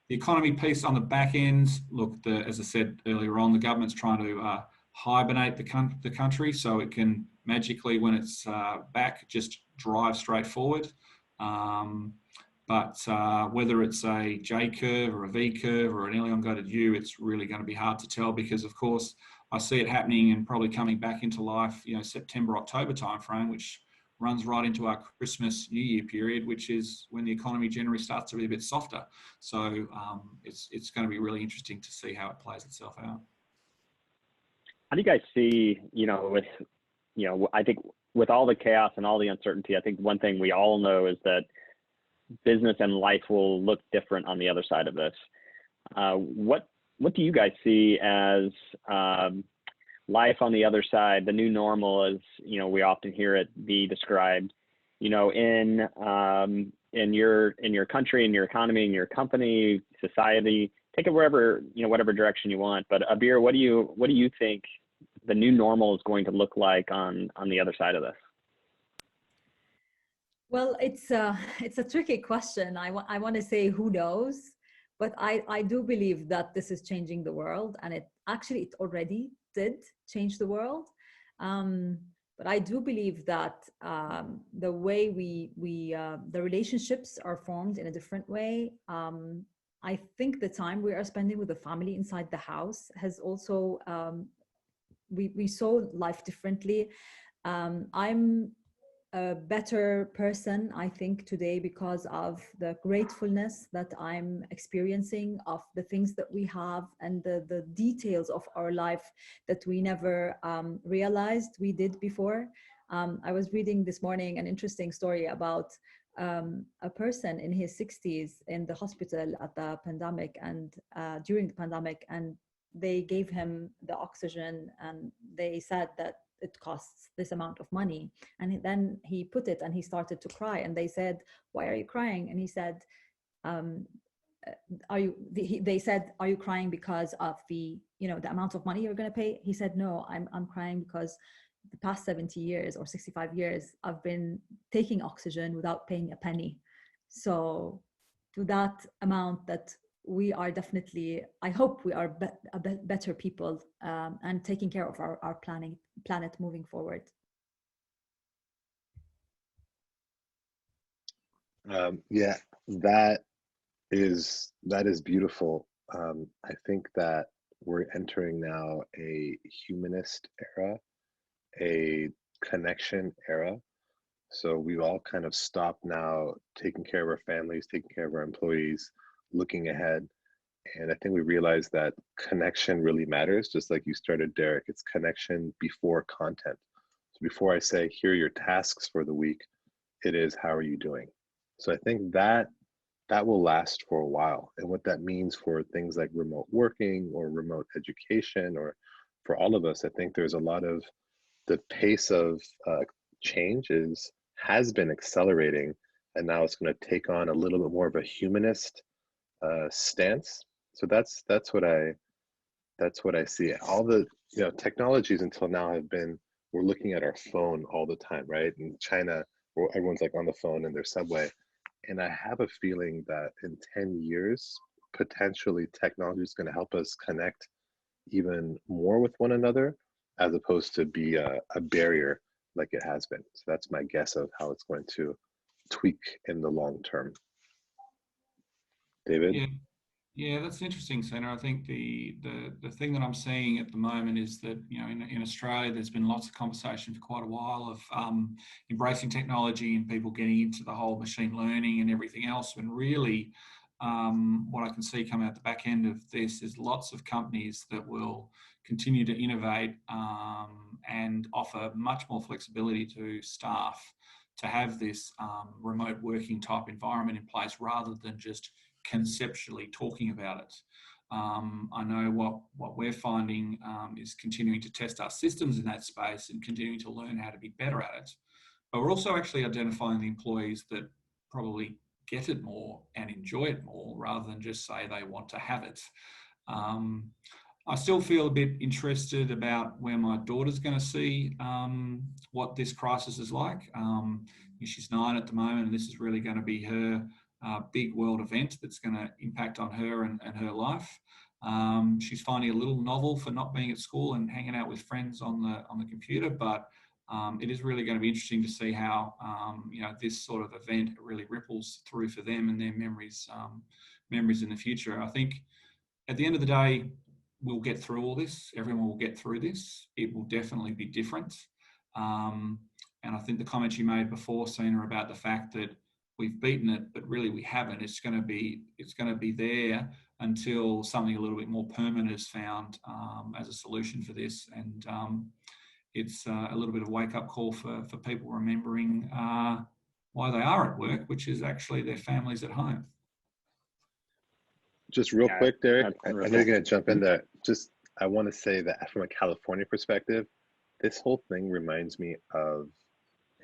Speaker 2: the economy piece on the back end, look, as I said earlier on, the government's trying to hibernate the country so it can magically, when it's back, just drive straight forward. But whether it's a J curve or a V curve or an elongated U, it's really going to be hard to tell, because of course I see it happening and probably coming back into life, September, October timeframe, which runs right into our Christmas, New Year period, which is when the economy generally starts to be a bit softer. So it's going to be really interesting to see how it plays itself out.
Speaker 1: How do you guys see, I think with all the chaos and all the uncertainty, I think one thing we all know is that business and life will look different on the other side of this. What do you guys see as life on the other side, the new normal, as we often hear it be described, in your country, in your economy, in your company, society? Take it wherever, whatever direction you want. But Abir, what do you think the new normal is going to look like on the other side of this?
Speaker 3: Well, it's a tricky question. I want to say who knows, but I do believe that this is changing the world, and it already did change the world. But I do believe that the way the relationships are formed in a different way. I think the time we are spending with the family inside the house has also, we saw life differently. I'm a better person, I think, today because of the gratefulness that I'm experiencing of the things that we have and the details of our life that we never realized we did before. I was reading this morning an interesting story about a person in his 60s in the hospital at the pandemic and during the pandemic, and they gave him the oxygen and they said that it costs this amount of money. And then he put it and he started to cry, and they said, "Why are you crying?" And he said, they said, "Are you crying because of the amount of money you're going to pay?" He said, "No, I'm crying because the past 70 years or 65 years, I've been taking oxygen without paying a penny." So to that amount that we are definitely, I hope we are better people and taking care of our planet moving forward.
Speaker 4: Yeah, that is beautiful. I think that we're entering now a humanist era, a connection era. So we've all kind of stopped now taking care of our families, taking care of our employees, looking ahead. And I think we realize that connection really matters, just like you started, Derek. It's connection before content. So before I say, here are your tasks for the week, it is, how are you doing? So I think that will last for a while. And what that means for things like remote working or remote education, or for all of us, I think there's a lot of the pace of change has been accelerating, and now it's going to take on a little bit more of a humanist stance. So that's what I see. All the technologies until now have been, we're looking at our phone all the time, right? In China, where everyone's like on the phone in their subway. And I have a feeling that in 10 years, potentially technology is going to help us connect even more with one another, as opposed to be a barrier like it has been. So that's my guess of how it's going to tweak in the long term. David?
Speaker 2: Yeah, that's interesting, Senna. I think the thing that I'm seeing at the moment is that, in Australia, there's been lots of conversation for quite a while of embracing technology and people getting into the whole machine learning and everything else. And really, what I can see coming out the back end of this is lots of companies that will continue to innovate and offer much more flexibility to staff to have this remote working type environment in place rather than just conceptually talking about it. I know what we're finding is continuing to test our systems in that space and continuing to learn how to be better at it. But we're also actually identifying the employees that probably get it more and enjoy it more rather than just say they want to have it. I still feel a bit interested about where my daughter's going to see what this crisis is like. She's 9 at the moment, and this is really going to be her big world event that's going to impact on her and her life. She's finding it a little novel for not being at school and hanging out with friends on the computer, but it is really going to be interesting to see how this sort of event really ripples through for them and their memories in the future. I think at the end of the day, we'll get through all this. Everyone will get through this. It will definitely be different. And I think the comments you made before, Sina, about the fact that we've beaten it, but really we haven't. It's going to be there until something a little bit more permanent is found as a solution for this. And it's a little bit of a wake-up call for people remembering why they are at work, which is actually their families at home.
Speaker 4: Just real quick, Derek, I know you're going to jump in there. I want to say that from a California perspective, this whole thing reminds me of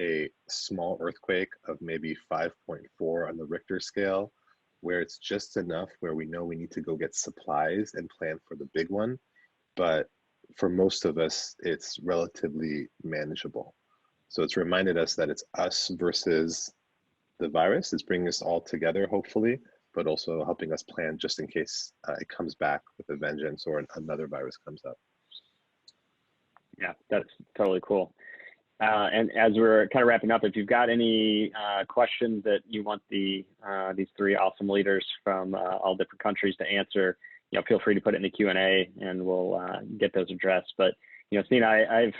Speaker 4: a small earthquake of maybe 5.4 on the Richter scale, where it's just enough where we know we need to go get supplies and plan for the big one. But for most of us, it's relatively manageable. So it's reminded us that it's us versus the virus. It's bringing us all together, hopefully, but also helping us plan just in case it comes back with a vengeance or another virus comes up.
Speaker 1: Yeah, that's totally cool. And as we're kind of wrapping up, if you've got any questions that you want these 3 awesome leaders from all different countries to answer, feel free to put it in the Q&A and we'll get those addressed. But, Sina,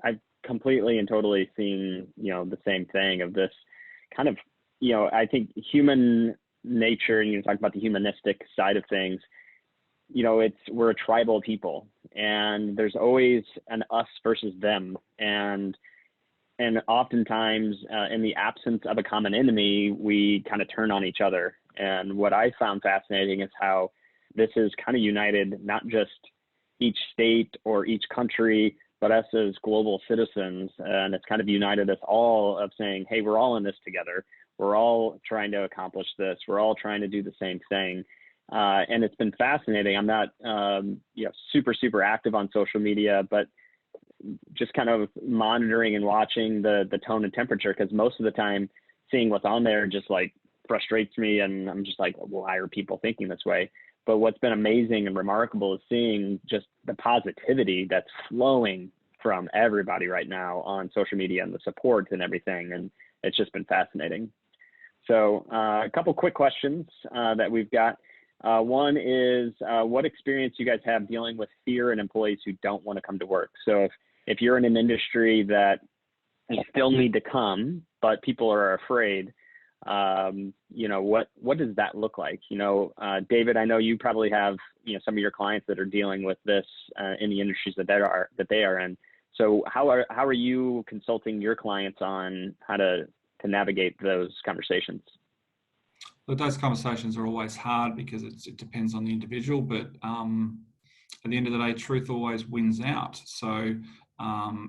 Speaker 1: I've completely and totally seen, the same thing of this kind of, I think human nature, and you talk about the humanistic side of things, we're a tribal people, and there's always an us versus them. And oftentimes in the absence of a common enemy, we kind of turn on each other. And what I found fascinating is how this has kind of united not just each state or each country, but us as global citizens. And it's kind of united us all of saying, hey, we're all in this together. We're all trying to accomplish this. We're all trying to do the same thing. And it's been fascinating. I'm not super, super active on social media, but just kind of monitoring and watching the tone and temperature, because most of the time seeing what's on there just like frustrates me. And I'm just like, why are people thinking this way? But what's been amazing and remarkable is seeing just the positivity that's flowing from everybody right now on social media and the support and everything. And it's just been fascinating. So a couple quick questions that we've got. One is what experience you guys have dealing with fear in employees who don't want to come to work? So if you're in an industry that you still need to come, but people are afraid, what does that look like? David, I know you probably have, some of your clients that are dealing with this in the industries that they are in. So how are you consulting your clients on how to navigate those conversations?
Speaker 2: Look, those conversations are always hard because it depends on the individual, but at the end of the day, truth always wins out. So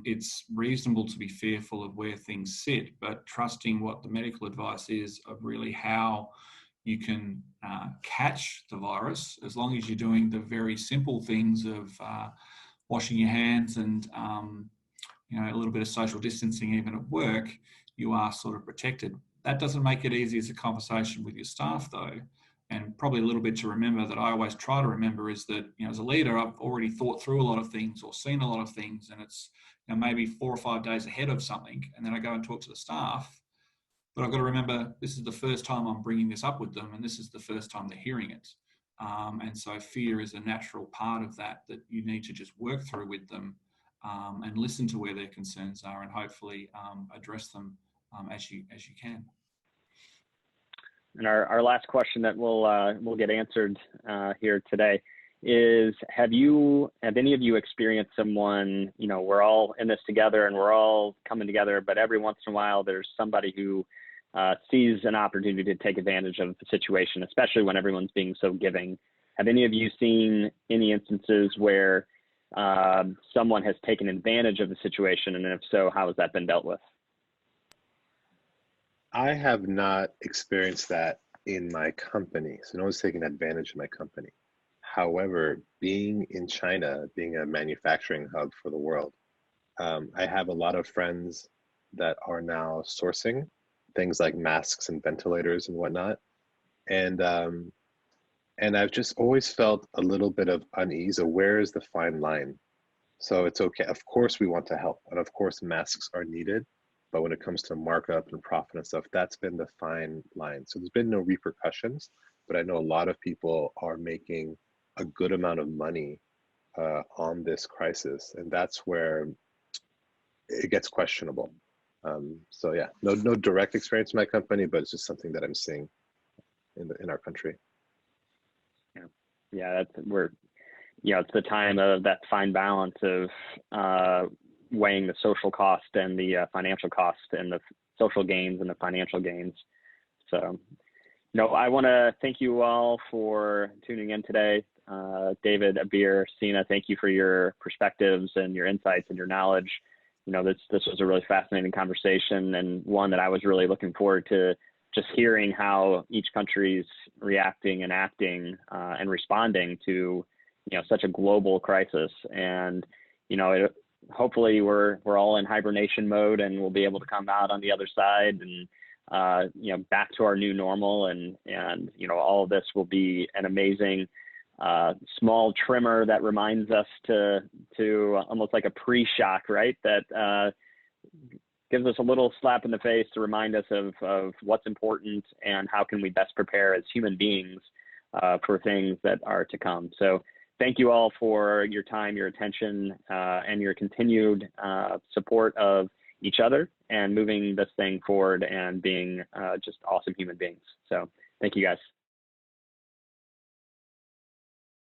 Speaker 2: it's reasonable to be fearful of where things sit, but trusting what the medical advice is of really how you can catch the virus, as long as you're doing the very simple things of washing your hands and a little bit of social distancing even at work, you are sort of protected. That doesn't make it easy as a conversation with your staff though. And probably a little bit to remember that I always try to remember is that, as a leader, I've already thought through a lot of things or seen a lot of things, and it's maybe 4 or 5 days ahead of something. And then I go and talk to the staff, but I've got to remember this is the first time I'm bringing this up with them, and this is the first time they're hearing it. And so fear is a natural part of that you need to just work through with them and listen to where their concerns are, and hopefully address them as you can.
Speaker 1: And our last question that we'll get answered here today is, have any of you experienced someone, you know, we're all in this together and we're all coming together, but every once in a while there's somebody who sees an opportunity to take advantage of the situation, especially when everyone's being so giving. Have any of you seen any instances where someone has taken advantage of the situation, and if so, how has that been dealt with?
Speaker 4: I have not experienced that in my company, so no one's taking advantage of my company. However, being in China, being a manufacturing hub for the world, I have a lot of friends that are now sourcing things like masks and ventilators and whatnot. And I've just always felt a little bit of unease of where is the fine line. So it's okay. Of course, we want to help. And of course, masks are needed. But when it comes to markup and profit and stuff, that's been the fine line. So there's been no repercussions, but I know a lot of people are making a good amount of money on this crisis. And that's where it gets questionable. So yeah, no direct experience in my company, but it's just something that I'm seeing in our country.
Speaker 1: Yeah, it's the time of that fine balance of weighing the social cost and the financial cost, and the social gains and the financial gains. So, I want to thank you all for tuning in today. David, Abir, Sina, thank you for your perspectives and your insights and your knowledge. This was a really fascinating conversation, and one that I was really looking forward to just hearing how each country's reacting and acting and responding to, such a global crisis. And, hopefully we're all in hibernation mode, and we'll be able to come out on the other side and, back to our new normal. And all of this will be an amazing small trimmer that reminds us to almost like a pre-shock, right? That gives us a little slap in the face to remind us of what's important and how can we best prepare as human beings for things that are to come. So thank you all for your time, your attention, and your continued support of each other and moving this thing forward and being just awesome human beings. So thank you guys.